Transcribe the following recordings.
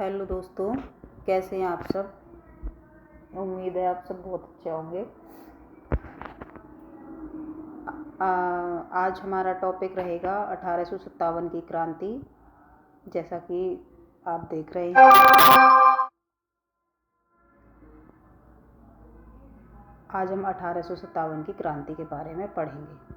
Hello दोस्तों, कैसे हैं आप सब। उम्मीद है आप सब बहुत अच्छे होंगे। आज हमारा टॉपिक रहेगा 1857 की क्रांति। जैसा कि आप देख रहे हैं, आज हम 1857 की क्रांति के बारे में पढ़ेंगे।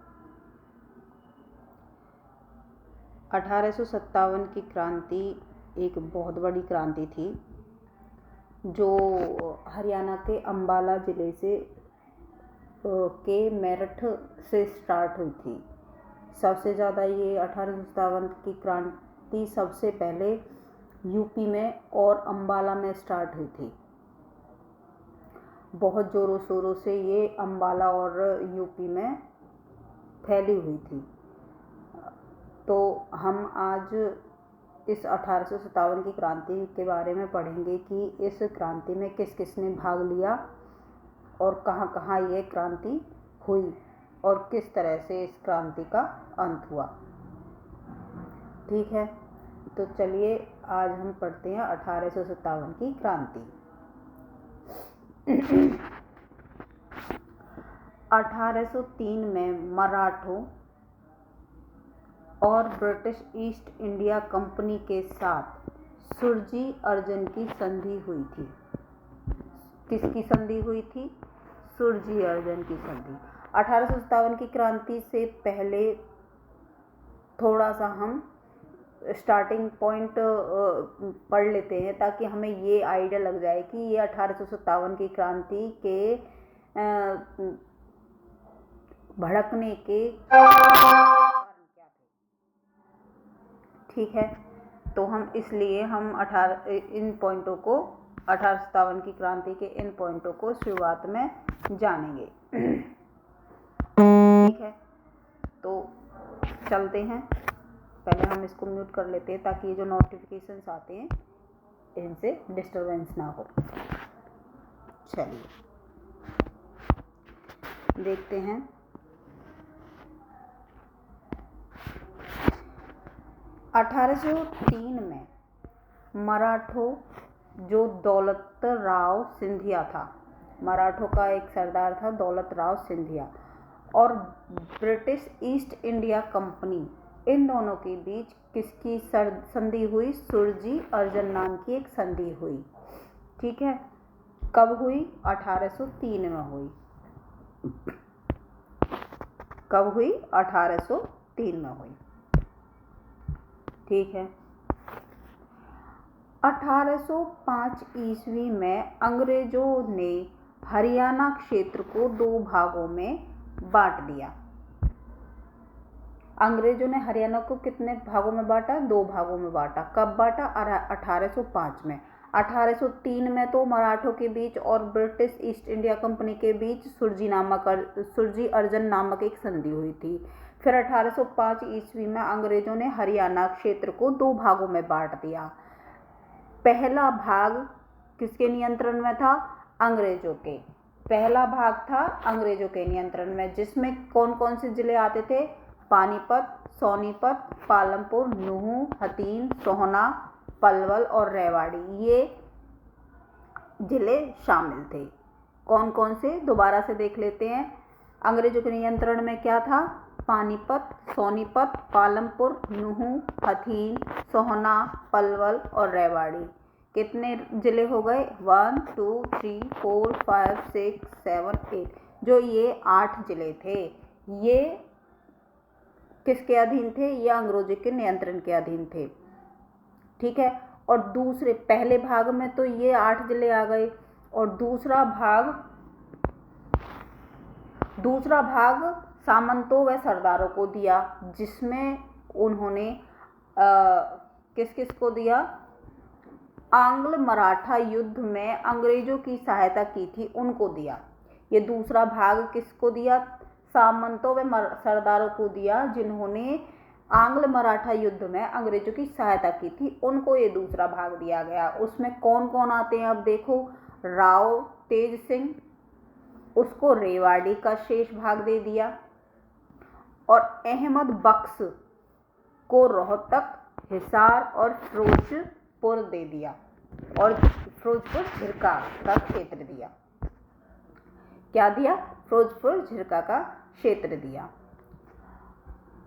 1857 की क्रांति एक बहुत बड़ी क्रांति थी जो हरियाणा के अंबाला ज़िले से के मेरठ से स्टार्ट हुई थी। सबसे ज़्यादा ये 1857 की क्रांति सबसे पहले यूपी में और अंबाला में स्टार्ट हुई थी। बहुत ज़ोरों शोरों से ये अंबाला और यूपी में फैली हुई थी। तो हम आज इस 1857 की क्रांति के बारे में पढ़ेंगे कि इस क्रांति में किस किस ने भाग लिया और कहाँ कहाँ ये क्रांति हुई और किस तरह से इस क्रांति का अंत हुआ। ठीक है, तो चलिए आज हम पढ़ते हैं 1857 की क्रांति। 1803 में मराठों और ब्रिटिश ईस्ट इंडिया कंपनी के साथ सुरजी अर्जन की संधि हुई थी। किसकी संधि हुई थी? सुरजी अर्जन की संधि। 1857 की क्रांति से पहले थोड़ा सा हम स्टार्टिंग पॉइंट पढ़ लेते हैं ताकि हमें ये आइडिया लग जाए कि ये 1857 की क्रांति के भड़कने के कारण क्या थे। ठीक है, तो हम इसलिए हम इन पॉइंटों को 1857 की क्रांति के इन पॉइंटों को शुरुआत में जानेंगे। ठीक है, तो चलते हैं। पहले हम इसको म्यूट कर लेते हैं ताकि ये जो नोटिफिकेशंस आते हैं इनसे डिस्टरबेंस ना हो। चलिए देखते हैं। 1803 में मराठों जो दौलत राव सिंधिया था, मराठों का एक सरदार था दौलत राव सिंधिया, और ब्रिटिश ईस्ट इंडिया कंपनी, इन दोनों के बीच किसकी संधि हुई? सुरजी अर्जन नाम की एक संधि हुई। ठीक है, कब हुई? 1803 में हुई। कब हुई? 1803 में हुई। ठीक है, 1805 ईस्वी में अंग्रेजों ने हरियाणा क्षेत्र को दो भागों में बांट दिया। अंग्रेजों ने हरियाणा को कितने भागों में बांटा? दो भागों में बांटा। कब बांटा? 1805 में। 1803 में तो मराठों के बीच और ब्रिटिश ईस्ट इंडिया कंपनी के बीच सुरजी अर्जन नामक एक संधि हुई थी। फिर 1805 ईस्वी में अंग्रेजों ने हरियाणा क्षेत्र को दो भागों में बांट दिया। पहला भाग किसके नियंत्रण में था? अंग्रेजों के। पहला भाग था अंग्रेजों के नियंत्रण में, जिसमें कौन कौन से जिले आते थे? पानीपत, सोनीपत, पालमपुर, नूहू, हथीन, सोहना, पलवल और रेवाड़ी, ये जिले शामिल थे। कौन कौन से? दोबारा से देख लेते हैं। अंग्रेजों के नियंत्रण में क्या था? पानीपत, सोनीपत, पालमपुर, नूहू, हथीन, सोहना, पलवल और रेवाड़ी। कितने जिले हो गए? 1 2 3 4 5 6 7 8, जो ये 8 जिले थे। ये किसके अधीन थे? ये अंग्रेजों के नियंत्रण के अधीन थे। ठीक है, और दूसरे पहले भाग में तो ये 8 जिले आ गए, और दूसरा भाग सामंतों व सरदारों को दिया, जिसमें उन्होंने किस किस को दिया? आंग्ल मराठा युद्ध में अंग्रेजों की सहायता की थी, उनको दिया। ये दूसरा भाग किसको दिया? सामंतों व सरदारों को दिया, जिन्होंने आंग्ल मराठा युद्ध में अंग्रेजों की सहायता की थी, उनको ये दूसरा भाग दिया गया। उसमें कौन कौन आते हैं? अब देखो, राव तेज सिंह, उसको रेवाड़ी का शेष भाग दे दिया, और अहमद बख्श को रोहतक, हिसार और फिरोजपुर दे दिया। और फिरोजपुर झिरका का क्षेत्र दिया। क्या दिया? फिरोजपुर झिरका का क्षेत्र दिया।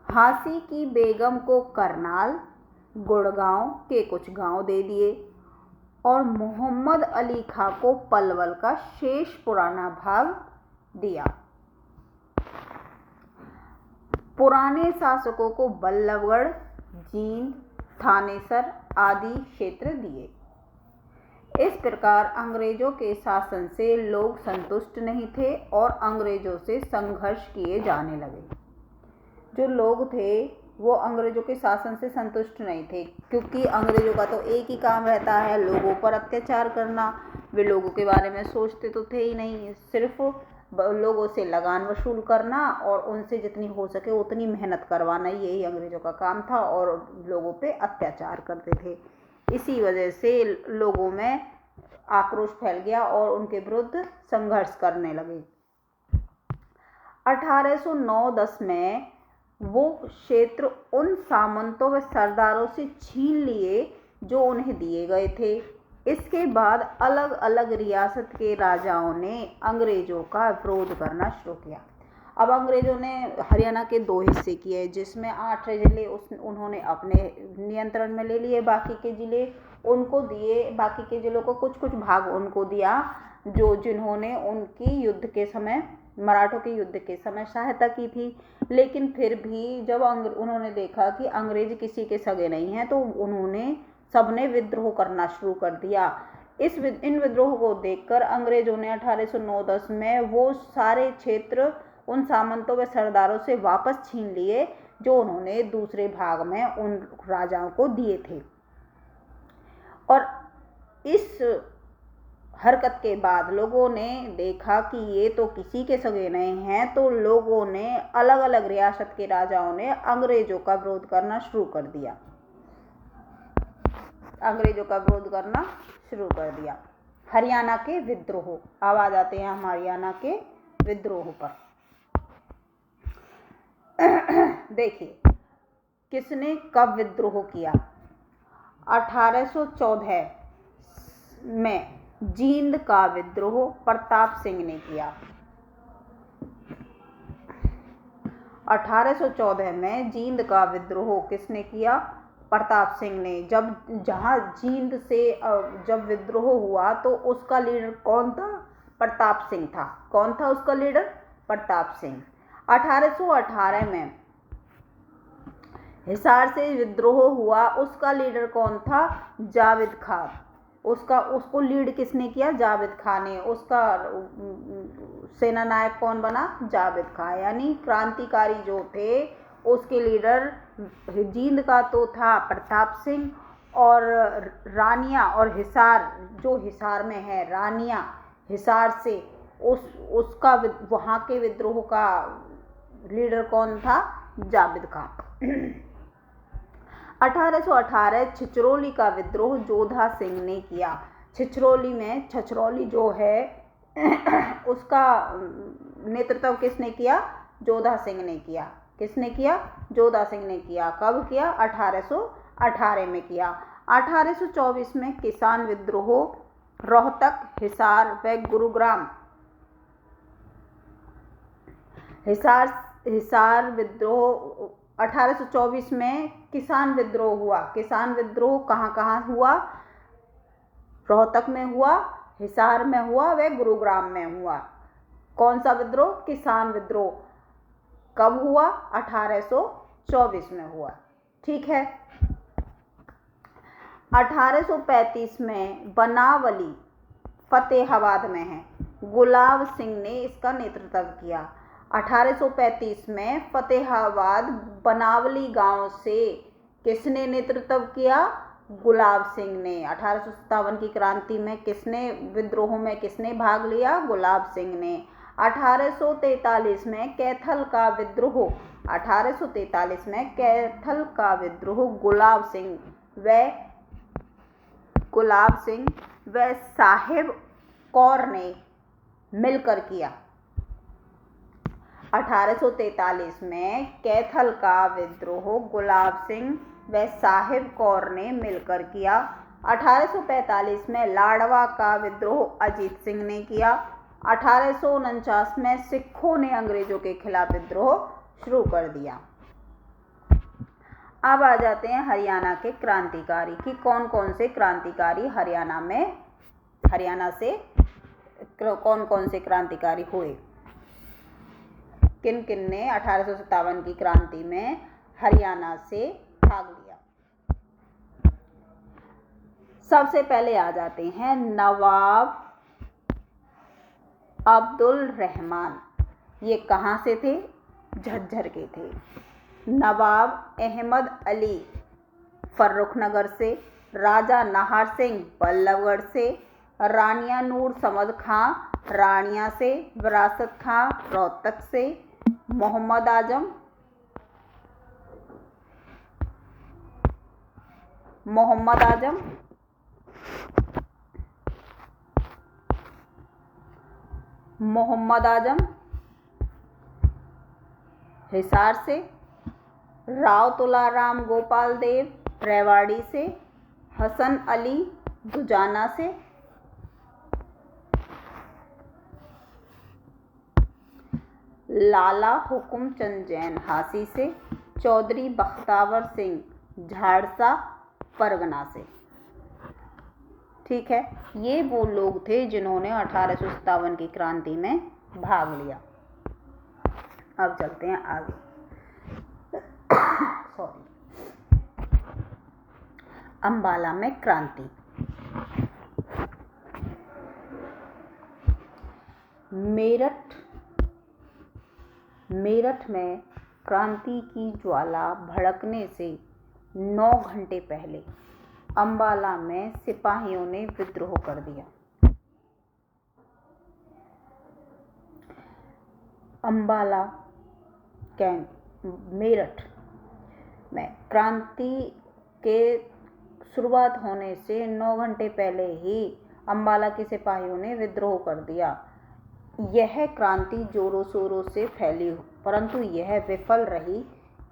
हांसी की बेगम को करनाल, गुड़गांव के कुछ गांव दे दिए और मोहम्मद अली खां को पलवल का शेष पुराना भाग दिया। पुराने शासकों को बल्लभगढ़, जींद, थानेसर आदि क्षेत्र दिए। इस प्रकार अंग्रेजों के शासन से लोग संतुष्ट नहीं थे और अंग्रेजों से संघर्ष किए जाने लगे। जो लोग थे वो अंग्रेजों के शासन से संतुष्ट नहीं थे, क्योंकि अंग्रेजों का तो एक ही काम रहता है, लोगों पर अत्याचार करना। वे लोगों के बारे में सोचते तो थे ही नहीं, सिर्फ लोगों से लगान वसूल करना और उनसे जितनी हो सके उतनी मेहनत करवाना, यही अंग्रेजों का काम था और लोगों पे अत्याचार करते थे। इसी वजह से लोगों में आक्रोश फैल गया और उनके विरुद्ध संघर्ष करने लगे। 1809-10 में वो क्षेत्र उन सामंतों व सरदारों से छीन लिए जो उन्हें दिए गए थे। इसके बाद अलग अलग रियासत के राजाओं ने अंग्रेजों का विरोध करना शुरू किया। अब अंग्रेजों ने हरियाणा के 2 हिस्से किए, जिसमें 8 जिले उन्होंने अपने नियंत्रण में ले लिए, बाकी के जिले उनको दिए। बाकी के जिलों को कुछ कुछ भाग उनको दिया जिन्होंने उनकी युद्ध के समय, मराठों के युद्ध के समय सहायता की थी। लेकिन फिर भी जब उन्होंने देखा कि अंग्रेज किसी के सगे नहीं हैं, तो उन्होंने सबने विद्रोह करना शुरू कर दिया। इन विद्रोह को देखकर अंग्रेजों ने 1809-10 में वो सारे क्षेत्र उन सामंतों व सरदारों से वापस छीन लिए जो उन्होंने दूसरे भाग में उन राजाओं को दिए थे। और इस हरकत के बाद लोगों ने देखा कि ये तो किसी के सगे नहीं हैं, तो लोगों ने अलग अलग रियासत के राजाओं ने अंग्रेजों का विरोध करना शुरू कर दिया। हरियाणा के विद्रोह, अब आ जाते हैं हम हरियाणा के विद्रोह पर। देखिए किसने कब विद्रोह किया। 1814 में जींद का विद्रोह प्रताप सिंह ने किया। 1814 में जींद का विद्रोह किसने किया? प्रताप सिंह ने। जहां जींद से जब विद्रोह हुआ तो उसका लीडर कौन था? प्रताप सिंह था। कौन था उसका लीडर? प्रताप सिंह। 1818 में हिसार से विद्रोह हुआ, उसका लीडर कौन था? जावेद खान। उसको लीड किसने किया? जावेद खान ने। उसका सेना नायक कौन बना? जावेद खान। यानी क्रांतिकारी जो थे उसके लीडर जींद का तो था प्रताप सिंह, और रानिया और हिसार, जो हिसार में है रानिया, हिसार से उसका वहाँ के विद्रोह का लीडर कौन था? जावेद खान। 1818 छिछरौली का विद्रोह जोधा सिंह ने किया। छिछरौली जो है उसका नेतृत्व किसने किया? जोधा सिंह ने किया। किसने किया? जोधा सिंह ने किया। कब किया? 1818 में किया। 1824 में किसान विद्रोह रोहतक, हिसार व गुरुग्राम। हिसार विद्रोह 1824 में किसान विद्रोह हुआ। किसान विद्रोह कहाँ कहाँ हुआ? रोहतक में हुआ, हिसार में हुआ व गुरुग्राम में हुआ। कौन सा विद्रोह? किसान विद्रोह। कब हुआ? 1824 में हुआ। ठीक है। 1835 में बनावली फतेहाबाद में है, गुलाब सिंह ने इसका नेतृत्व किया। 1835 में फतेहाबाद बनावली गांव से किसने नेतृत्व किया? गुलाब सिंह ने। 1857 की क्रांति में विद्रोह में किसने भाग लिया? गुलाब सिंह ने। 1843 में कैथल का विद्रोह, 1843 में कैथल का विद्रोह गुलाब सिंह व साहिब कौर ने मिलकर किया। 1843 में कैथल का विद्रोह गुलाब सिंह व साहिब कौर ने मिलकर किया। 1845 में लाडवा का विद्रोह अजीत सिंह ने किया। 1849 में सिखों ने अंग्रेजों के खिलाफ विद्रोह शुरू कर दिया। अब आ जाते हैं हरियाणा के क्रांतिकारी कि कौन कौन से क्रांतिकारी हरियाणा से कौन कौन से क्रांतिकारी हुए, किन किन ने 1857 की क्रांति में हरियाणा से भाग लिया। सबसे पहले आ जाते हैं नवाब अब्दुल रहमान। ये कहाँ से थे? झज्जर के थे। नवाब अहमद अली फर्रुखनगर से, राजा नाहर सिंह बल्लभगढ़ से, रानिया नूर समद खां रानिया से, विरासत खां रोहतक से, मोहम्मद आजम हिसार से, राव तुलाराम गोपाल देव रेवाड़ी से, हसन अली दुजाना से, लाला हुकुम चंद जैन हासी से, चौधरी बख्तावर सिंह झाड़सा परगना से। ठीक है, ये वो लोग थे जिन्होंने 1857 की क्रांति में भाग लिया। अब चलते हैं आगे। अंबाला में क्रांति। मेरठ में क्रांति की ज्वाला भड़कने से 9 घंटे पहले अंबाला में सिपाहियों ने विद्रोह कर दिया। अंबाला मेरठ में क्रांति के शुरुआत होने से 9 घंटे पहले ही अंबाला के सिपाहियों ने विद्रोह कर दिया। यह क्रांति जोरों शोरों से फैली, परंतु यह विफल रही।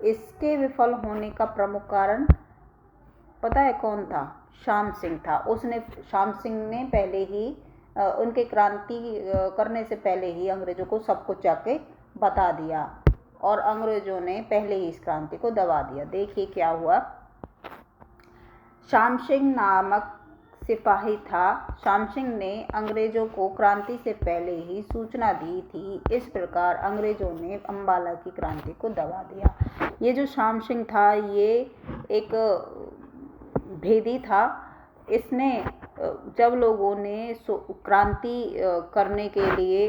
इसके विफल होने का प्रमुख कारण पता है कौन था? श्याम सिंह था। श्याम सिंह ने पहले ही उनके क्रांति करने से पहले ही अंग्रेजों को सब कुछ जाके बता दिया और अंग्रेजों ने पहले ही इस क्रांति को दबा दिया। देखिए क्या हुआ। श्याम सिंह नामक सिपाही था। श्याम सिंह ने अंग्रेजों को क्रांति से पहले ही सूचना दी थी। इस प्रकार अंग्रेजों ने अंबाला की क्रांति को दबा दिया। ये जो श्याम सिंह था ये एक भेदी था। इसने जब लोगों ने क्रांति करने के लिए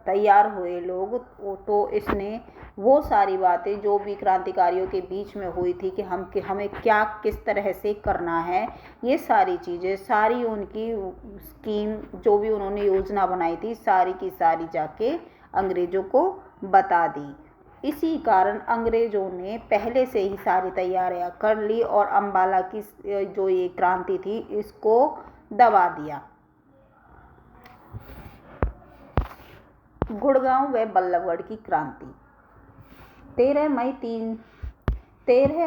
तैयार हुए लोग, तो इसने वो सारी बातें जो भी क्रांतिकारियों के बीच में हुई थी कि हमें क्या किस तरह से करना है, ये सारी चीज़ें, सारी उनकी स्कीम जो भी उन्होंने योजना बनाई थी, सारी की सारी जाके अंग्रेजों को बता दी। इसी कारण अंग्रेजों ने पहले से ही सारी तैयारियां कर ली और अंबाला की जो ये क्रांति थी इसको दबा दिया। गुड़गांव व बल्लभगढ़ की क्रांति। 13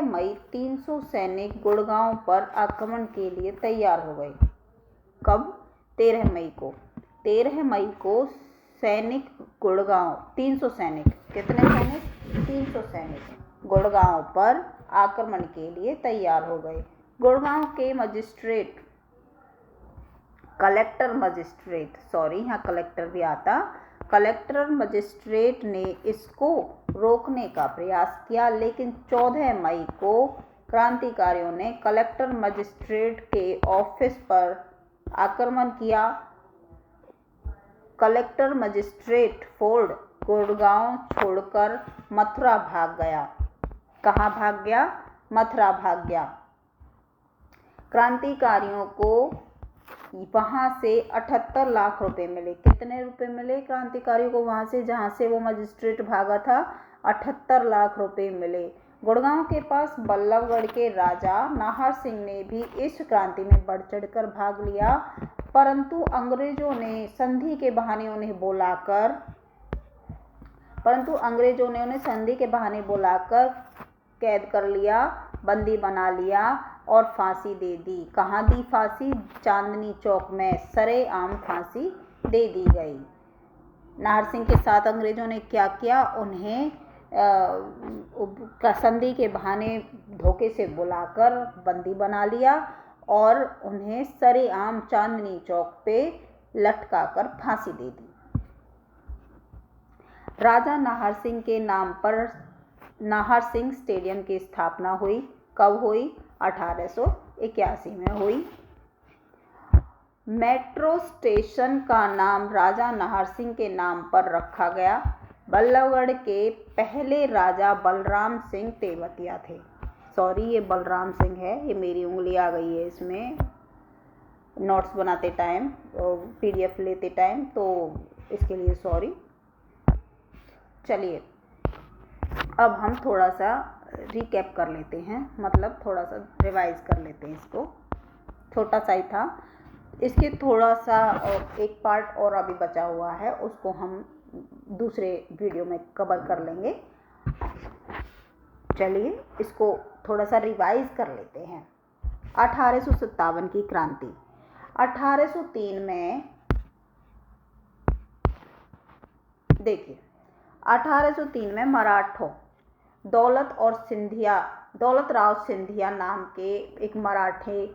मई 300 सैनिक गुड़गांव पर आक्रमण के लिए तैयार हो गए। कब? 13 मई को सैनिक गुड़गांव 300 सैनिक, कितने सैनिक? 300 सैनिक गुड़गांव पर आक्रमण के लिए तैयार हो गए। गुड़गांव के कलेक्टर मजिस्ट्रेट ने इसको रोकने का प्रयास किया, लेकिन 14 मई को क्रांतिकारियों ने कलेक्टर मजिस्ट्रेट के ऑफिस पर आक्रमण किया। कलेक्टर मजिस्ट्रेट फोर्ड गुड़गांव छोड़कर मथुरा भाग गया। कहाँ भाग गया? मथुरा भाग गया। क्रांतिकारियों को वहाँ से 78 लाख रुपए मिले। कितने रुपए मिले क्रांतिकारियों को वहाँ से, जहाँ से वो मजिस्ट्रेट भागा था? 78 लाख रुपए मिले। गुड़गांव के पास बल्लभगढ़ के राजा नाहर सिंह ने भी इस क्रांति में बढ़ चढ़कर भाग लिया, परंतु अंग्रेजों ने संधि के बहाने उन्हें बुलाकर कैद कर लिया बंदी बना लिया और फांसी दे दी। कहाँ दी फांसी? चांदनी चौक में सरेआम फांसी दे दी गई। नाहर सिंह के साथ अंग्रेजों ने क्या किया? उन्हें संधि के बहाने धोखे से बुलाकर बंदी बना लिया और उन्हें सरेआम चांदनी चौक पे लटकाकर फांसी दे दी। राजा नाहर सिंह के नाम पर नाहर सिंह स्टेडियम की स्थापना हुई। कब हुई? 1881 में हुई। मेट्रो स्टेशन का नाम राजा नाहर सिंह के नाम पर रखा गया। बल्लभगढ़ के पहले राजा बलराम सिंह तेवतिया थे। सॉरी, ये बलराम सिंह है, ये मेरी उंगली आ गई है इसमें नोट्स बनाते टाइम, PDF लेते टाइम, तो इसके लिए सॉरी। चलिए अब हम थोड़ा सा रिकैप कर लेते हैं, मतलब थोड़ा सा रिवाइज कर लेते हैं इसको। छोटा सा ही था, इसके थोड़ा सा और एक पार्ट और अभी बचा हुआ है, उसको हम दूसरे वीडियो में कवर कर लेंगे। चलिए इसको थोड़ा सा रिवाइज कर लेते हैं। 1857 की क्रांति। 1803 में देखिए, 1803 में मराठों दौलत राव सिंधिया नाम के एक मराठे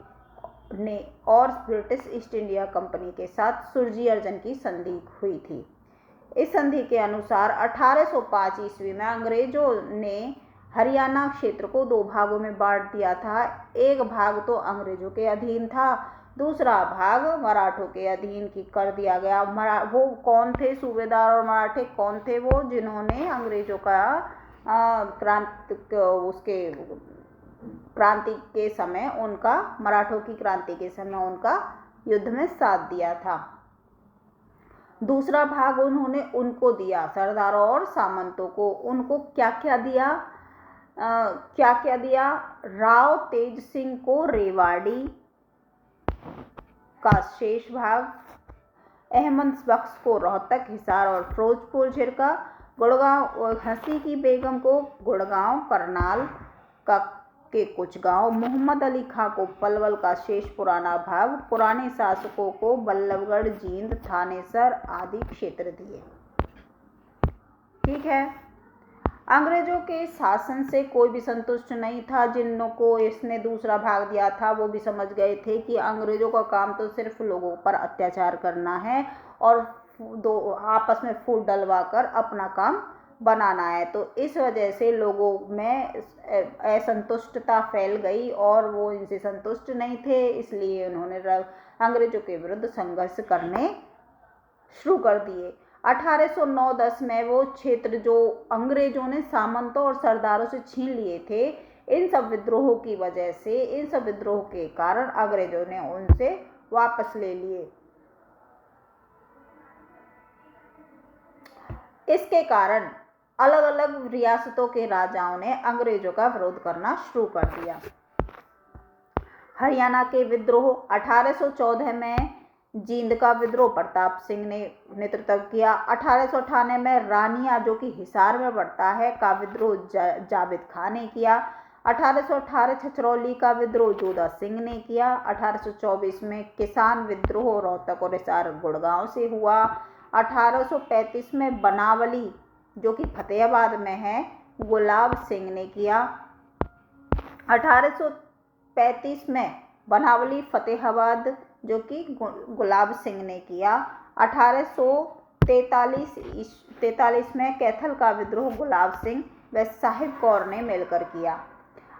ने और ब्रिटिश ईस्ट इंडिया कंपनी के साथ सुरजी अर्जन की संधि हुई थी। इस संधि के अनुसार 1805 ईस्वी में अंग्रेजों ने हरियाणा क्षेत्र को 2 भागों में बांट दिया था। एक भाग तो अंग्रेजों के अधीन था, दूसरा भाग मराठों के अधीन की कर दिया गया। वो कौन थे? सूबेदार और मराठे कौन थे? वो जिन्होंने अंग्रेजों का क्रांति के समय उनका, मराठों की क्रांति के समय उनका युद्ध में साथ दिया था। दूसरा भाग उन्होंने उनको दिया, सरदारों और सामंतों को। उनको क्या क्या दिया? राव तेज सिंह को रेवाड़ी का शेष भाग, अहमद बख्श को रोहतक, हिसार और फिरोजपुर झिरका, गुड़गांव हंसी की बेगम को गुड़गांव, करनाल के कुछ गांव, मोहम्मद अली खां को पलवल का शेष पुराना भाग, पुराने शासकों को बल्लभगढ़, जींद, थानेसर आदि क्षेत्र दिए। ठीक है। अंग्रेजों के शासन से कोई भी संतुष्ट नहीं था। जिन्हों को इसने दूसरा भाग दिया था वो भी समझ गए थे कि अंग्रेजों का काम तो सिर्फ लोगों पर अत्याचार करना है और आपस में फूट डलवाकर अपना काम बनाना है। तो इस वजह से लोगों में असंतुष्टता फैल गई और वो इनसे संतुष्ट नहीं थे, इसलिए उन्होंने अंग्रेजों के विरुद्ध संघर्ष करने शुरू कर दिए। 1809-10 में वो क्षेत्र जो अंग्रेजों ने सामंतों और सरदारों से छीन लिए थे, इन सब विद्रोहों की वजह से, इन सब विद्रोह के कारण अंग्रेजों ने उनसे वापस ले लिए। इसके कारण अलग अलग रियासतों के राजाओं ने अंग्रेजों का विरोध करना शुरू कर दिया। हरियाणा के विद्रोह। 1814 में जींद का विद्रोह प्रताप सिंह ने नेतृत्व किया। 1898 में रानिया, जो कि हिसार में पड़ता है, का विद्रोह जावेद खान ने किया। 1818 छछरौली का विद्रोह जोधा सिंह ने किया। 1824 में किसान विद्रोह रोहतक और हिसार गुड़गांव से हुआ। 1835 में बनावली, जो कि फतेहाबाद में है, गुलाब सिंह ने किया। 1835 में बनावली फतेहाबाद, जो कि गुलाब सिंह ने किया। 1843 में कैथल का विद्रोह गुलाब सिंह व साहिब कौर ने मिलकर किया।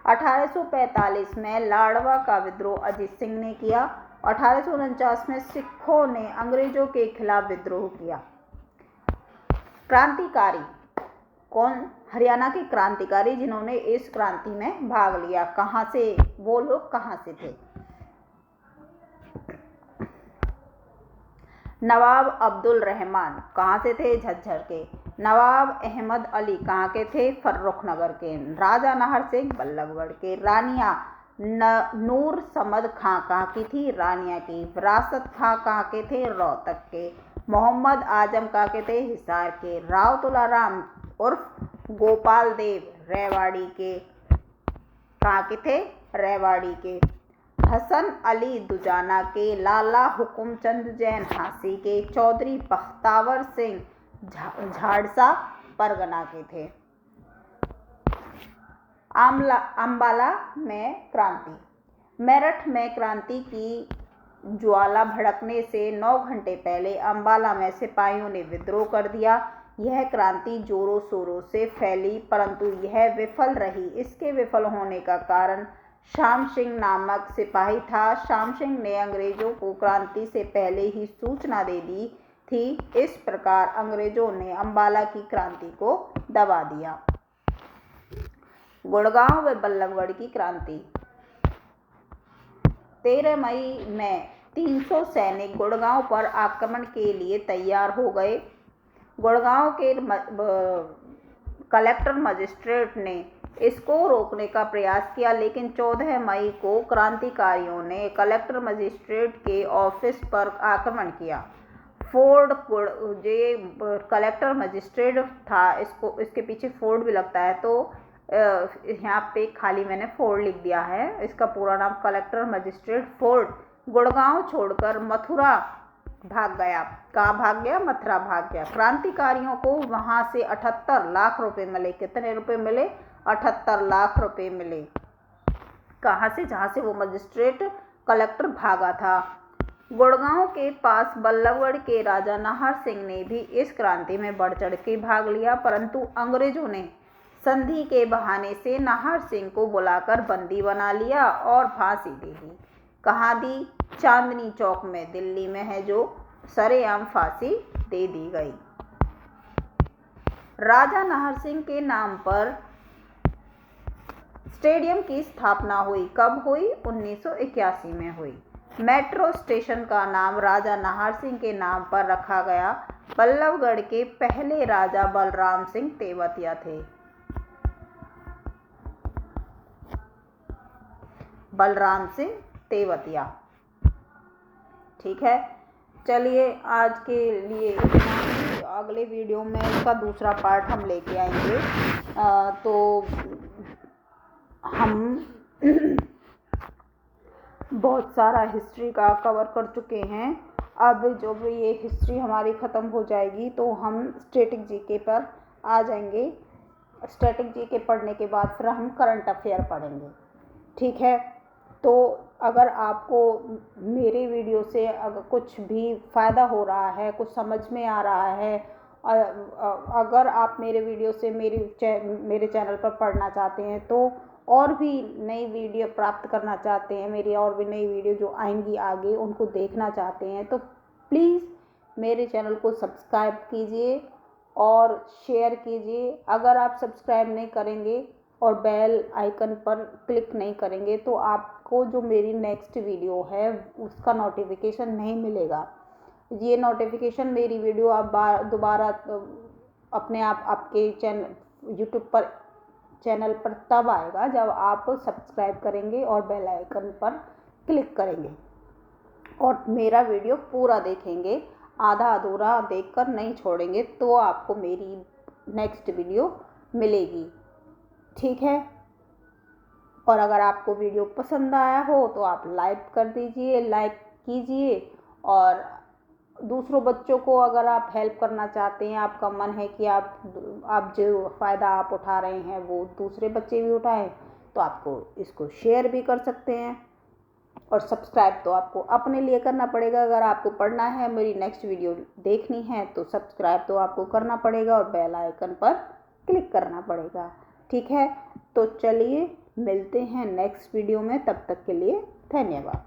1845 में लाडवा का विद्रोह अजीत सिंह ने किया। 1849 में सिखों ने अंग्रेजों के खिलाफ विद्रोह किया। क्रांतिकारी कौन? हरियाणा के क्रांतिकारी जिन्होंने इस क्रांति में भाग लिया। कहाँ से? वो लोग कहाँ से थे? नवाब अब्दुल रहमान कहाँ से थे? झज्जर के। नवाब अहमद अली कहाँ के थे? फर्रुखनगर के। राजा नाहर सिंह बल्लभगढ़ के। रानिया नूर समद खां कहाँ की थी? रानिया की। विरासत खां कहाँ के थे? रोहतक के। मोहम्मद आजम कहाँ के थे? हिसार के। राव तुलाराम उर्फ गोपाल देव रेवाड़ी के। कहाँ के थे? रेवाड़ी के। हसन अली दुजाना के, लाला हुकुमचंद जैन झांसी के, चौधरी बख्तावर सिंह झाड़सा परगना के थे। अंबाला में क्रांति। मेरठ में क्रांति की ज्वाला भड़कने से 9 घंटे पहले अंबाला में सिपाहियों ने विद्रोह कर दिया। यह क्रांति जोरों शोरों से फैली, परंतु यह विफल रही। इसके विफल होने का कारण श्याम सिंह नामक सिपाही था। श्याम सिंह ने अंग्रेजों को क्रांति से पहले ही सूचना दे दी थी। इस प्रकार अंग्रेजों ने अंबाला की क्रांति को दबा दिया। गुड़गांव व बल्लभगढ़ की क्रांति। 13 मई में 300 सैनिक गुड़गांव पर आक्रमण के लिए तैयार हो गए। गुड़गांव के कलेक्टर मजिस्ट्रेट ने इसको रोकने का प्रयास किया, लेकिन 14 मई को क्रांतिकारियों ने कलेक्टर मजिस्ट्रेट के ऑफिस पर आक्रमण किया। फोर्ड जो कलेक्टर मजिस्ट्रेट था, इसके पीछे फोर्ड भी लगता है, तो यहाँ पे खाली मैंने फोर्ड लिख दिया है। इसका पूरा नाम कलेक्टर मजिस्ट्रेट फोर्ड गुड़गांव छोड़कर मथुरा भाग गया। कहाँ भाग गया? मथुरा भाग गया। क्रांतिकारियों को वहां से 78 लाख रुपए मिले। कितने रुपए मिले? 78 लाख रुपए मिले। कहाँ से? जहाँ से वो मजिस्ट्रेट कलेक्टर भागा था। गुड़गांव के पास बल्लभगढ़ के राजा नाहर सिंह ने भी इस क्रांति में बढ़ चढ़ के भाग लिया, परंतु अंग्रेजों ने संधि के बहाने से नाहर सिंह को बुलाकर बंदी बना लिया और फांसी दे दी। कहाँ दी? चांदनी चौक में, दिल्ली में है, जो सरेआम फांसी दे दी गई। राजा नाहर सिंह के नाम पर स्टेडियम की स्थापना हुई। कब हुई? 1981 में हुई। मेट्रो स्टेशन का नाम राजा नाहर सिंह के नाम पर रखा गया। बल्लभगढ़ के पहले राजा बलराम सिंह तेवतिया थे। बलराम सिंह तेवतिया। ठीक है, चलिए आज के लिए इतना ही। अगले वीडियो में इसका दूसरा पार्ट हम लेके आएंगे। तो हम बहुत सारा हिस्ट्री का कवर कर चुके हैं। अब जब ये हिस्ट्री हमारी ख़त्म हो जाएगी तो हम स्टैटिक जीके पर आ जाएंगे। स्टैटिक जीके पढ़ने के बाद फिर हम करंट अफेयर पढ़ेंगे। ठीक है, तो अगर आपको मेरे वीडियो से अगर कुछ भी फ़ायदा हो रहा है, कुछ समझ में आ रहा है, अगर आप मेरे वीडियो से मेरे चैनल पर पढ़ना चाहते हैं, तो और भी नई वीडियो प्राप्त करना चाहते हैं, मेरी और भी नई वीडियो जो आएंगी आगे उनको देखना चाहते हैं, तो प्लीज़ मेरे चैनल को सब्सक्राइब कीजिए और शेयर कीजिए। अगर आप सब्सक्राइब नहीं करेंगे और बेल आइकन पर क्लिक नहीं करेंगे तो आपको जो मेरी नेक्स्ट वीडियो है उसका नोटिफिकेशन नहीं मिलेगा। ये नोटिफिकेशन मेरी वीडियो आप दोबारा अपने आप आपके यूट्यूब पर चैनल पर तब आएगा जब आप सब्सक्राइब करेंगे और बेल आइकन पर क्लिक करेंगे और मेरा वीडियो पूरा देखेंगे। आधा अधूरा देखकर नहीं छोड़ेंगे तो आपको मेरी नेक्स्ट वीडियो मिलेगी। ठीक है, और अगर आपको वीडियो पसंद आया हो तो आप लाइक कर दीजिए, लाइक कीजिए। और दूसरों बच्चों को अगर आप हेल्प करना चाहते हैं, आपका मन है कि आप जो फ़ायदा आप उठा रहे हैं वो दूसरे बच्चे भी उठाएं, तो आपको इसको शेयर भी कर सकते हैं। और सब्सक्राइब तो आपको अपने लिए करना पड़ेगा। अगर आपको पढ़ना है, मेरी नेक्स्ट वीडियो देखनी है, तो सब्सक्राइब तो आपको करना पड़ेगा और बेल आइकन पर क्लिक करना पड़ेगा। ठीक है, तो चलिए मिलते हैं नेक्स्ट वीडियो में। तब तक के लिए धन्यवाद।